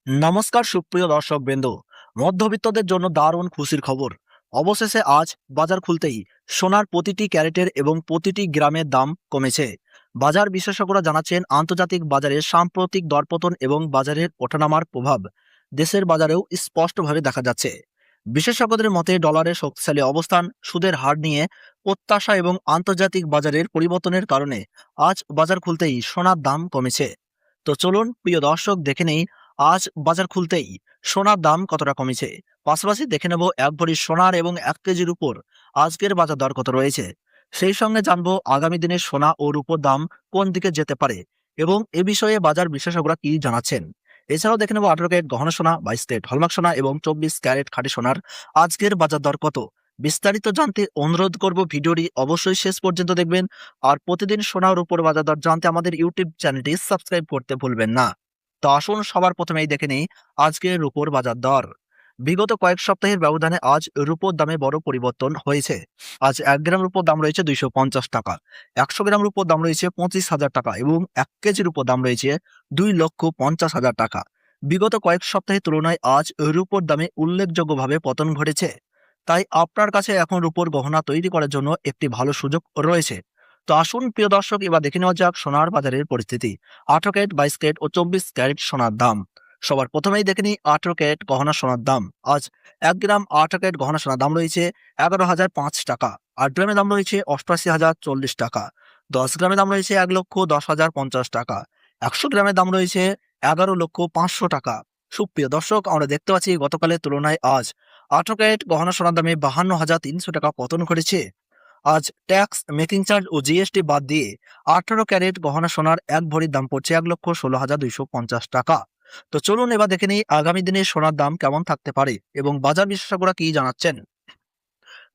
নমস্কার সুপ্রিয় দর্শকবৃন্দ। মধ্যবিত্তদের জন্য দারুণ খুশির খবর। অবশেষে আজ বাজার খুলতেই সোনার প্রতিটি ক্যারেটের এবং প্রতিটি গ্রামের দাম কমেছে। বাজার বিশেষজ্ঞরা জানাচ্ছেন, আন্তর্জাতিক বাজারে সাম্প্রতিক দরপতন এবং বাজারের ওঠানামার প্রভাব দেশের বাজারেও স্পষ্টভাবে দেখা যাচ্ছে। বিশেষজ্ঞদের মতে ডলারের শক্তিশালী অবস্থান, সুদের হার নিয়ে প্রত্যাশা এবং আন্তর্জাতিক বাজারের পরিবর্তনের কারণে আজ বাজার খুলতেই সোনার দাম কমেছে। তো চলুন প্রিয় দর্শক, দেখে নেই আজ বাজার খুলতেই সোনার দাম কতটা কমেছে। পাশাপাশি দেখে নেব এক ভরি সোনার এবং 1 কেজির উপর আজকের বাজার দর কত রয়েছে। সেই সঙ্গে জানবো আগামী দিনে সোনা ও রূপোর দাম কোন দিকে যেতে পারে এবং এ বিষয়ে বাজার বিশেষজ্ঞরা কি জানাচ্ছেন। এছাড়াও দেখে নেব 18 ক্যারেট গহনা সোনা, 22 ক্যারেট হলমার্ক সোনা এবং 24 ক্যারেট খাঁটি সোনার আজকের বাজার দর কত। বিস্তারিত জানতে অনুরোধ করব, ভিডিওটি অবশ্যই শেষ পর্যন্ত দেখবেন। আর প্রতিদিন সোনা ও রূপোর বাজার দর জানতে আমাদের ইউটিউব চ্যানেলটি সাবস্ক্রাইব করতে ভুলবেন না। তো আসুন সবার প্রথমেই দেখে নেই আজকের রুপোর বাজার দর। বিগত কয়েক সপ্তাহের ব্যবধানে আজ রুপোর দামে বড় পরিবর্তন হয়েছে। আজ 1 গ্রাম রুপোর দাম রয়েছে 250 টাকা, 100 গ্রাম রুপোর দাম রয়েছে 25,000 টাকা এবং 1 কেজি রুপোর দাম রয়েছে 2,50,000 টাকা। বিগত কয়েক সপ্তাহের তুলনায় আজ রুপোর দামে উল্লেখযোগ্যভাবে পতন ঘটেছে। তাই আপনার কাছে এখন রুপোর গহনা তৈরি করার জন্য একটি ভালো সুযোগ রয়েছে। তো আসুন প্রিয় দর্শক, এবার দেখে নেওয়া যাক সোনার বাজারের পরিস্থিতি। 18 ক্যারেট, 22 ক্যারেট ও 24 ক্যারেট সোনার দাম। সবার প্রথমেই দেখে নিই 18 ক্যারেট গহনা সোনার দাম। আজ 1 গ্রাম 18 ক্যারেট গহনা সোনার দাম রয়েছে 11,005 টাকা। 8 গ্রামের দাম রয়েছে 88,040 টাকা। 10 গ্রামের দাম রয়েছে 1,10,050 টাকা। 100 গ্রামের দাম রয়েছে 11,500,000 টাকা। সুপ্রিয় দর্শক, আমরা দেখতে পাচ্ছি গতকালের তুলনায় আজ 18 ক্যারেট গহনা সোনার দামে 52,300 টাকা পতন ঘটেছে। আজ ট্যাক্স, মেকিং চার্জ ও জিএসটি বাদ দিয়ে 18 ক্যারেট গহনা সোনার 1 ভরির দাম পড়ছে 1,16,250 টাকা। তো চলুন এবার দেখে নিই আগামী দিনে সোনার দাম কেমন থাকতে পারে এবং বাজার বিশেষজ্ঞরা কি জানাচ্ছেন।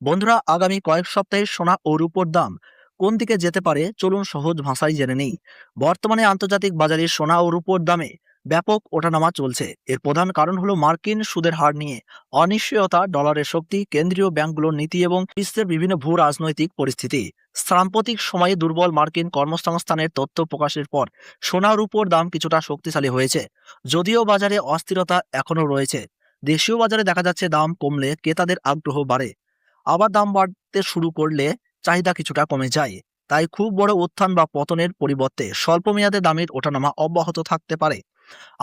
বন্ধুরা, আগামী কয়েক সপ্তাহে সোনা ও রূপোর দাম কোন দিকে যেতে পারে চলুন সহজ ভাষায় জেনে নিই। বর্তমানে আন্তর্জাতিক বাজারে সোনা ও রূপোর দামে ব্যাপক ওঠানামা চলছে। এর প্রধান কারণ হলো মার্কিন সুদের হার নিয়ে অনিশ্চয়তা, ডলারের শক্তি, কেন্দ্রীয় ব্যাংকগুলোর নীতি এবং বিশ্বের বিভিন্ন ভূ রাজনৈতিক পরিস্থিতি। সাম্প্রতিক সময়ে দুর্বল মার্কিন কর্মসংস্থানের তথ্য প্রকাশের পর সোনা ও রূপোর দাম কিছুটা শক্তিশালী হয়েছে। যদিও বাজারে অস্থিরতা এখনও রয়েছে, দেশীয় বাজারে দেখা যাচ্ছে দাম কমলে ক্রেতাদের আগ্রহ বাড়ে, আবার দাম বাড়তে শুরু করলে চাহিদা কিছুটা কমে যায়। তাই খুব বড় উত্থান বা পতনের পরিবর্তে স্বল্প মেয়াদে দামের ওঠানামা অব্যাহত থাকতে পারে।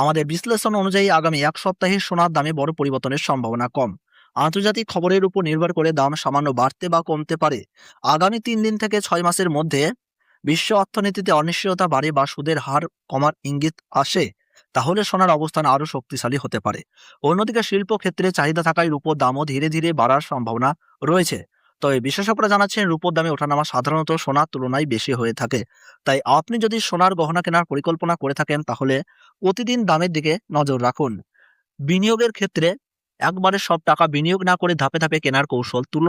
আমাদের বিশ্লেষণ অনুযায়ী আগামী এক সপ্তাহে সোনার দামে বড় পরিবর্তনের সম্ভাবনা কম। আন্তর্জাতিক খবরের উপর নির্ভর করে দাম সামান্য বাড়তে বা কমতে পারে। আগামী 3 দিন থেকে 6 মাসের মধ্যে বিশ্ব অর্থনীতিতে অনিশ্চয়তা বাড়ে বা সুদের হার কমার ইঙ্গিত আসে, তাহলে সোনার অবস্থান আরও শক্তিশালী হতে পারে। অন্যদিকে শিল্প ক্ষেত্রে চাহিদা থাকায় রূপোর দামও ধীরে ধীরে বাড়ার সম্ভাবনা রয়েছে। তবে বিশেষজ্ঞরা জানাচ্ছেন, রূপোর দামে ওঠানামা সাধারণত সোনার তুলনায় বেশি হয়ে থাকে। তাই আপনি যদি সোনার গহনা কেনার পরিকল্পনা করে থাকেন তাহলে প্রতিদিন দামের দিকে নজর রাখুন। বিনিয়োগের ক্ষেত্রে একবারে সব টাকা বিনিয়োগ না করে ধাপে ধাপে কেনার কৌশল তুলনা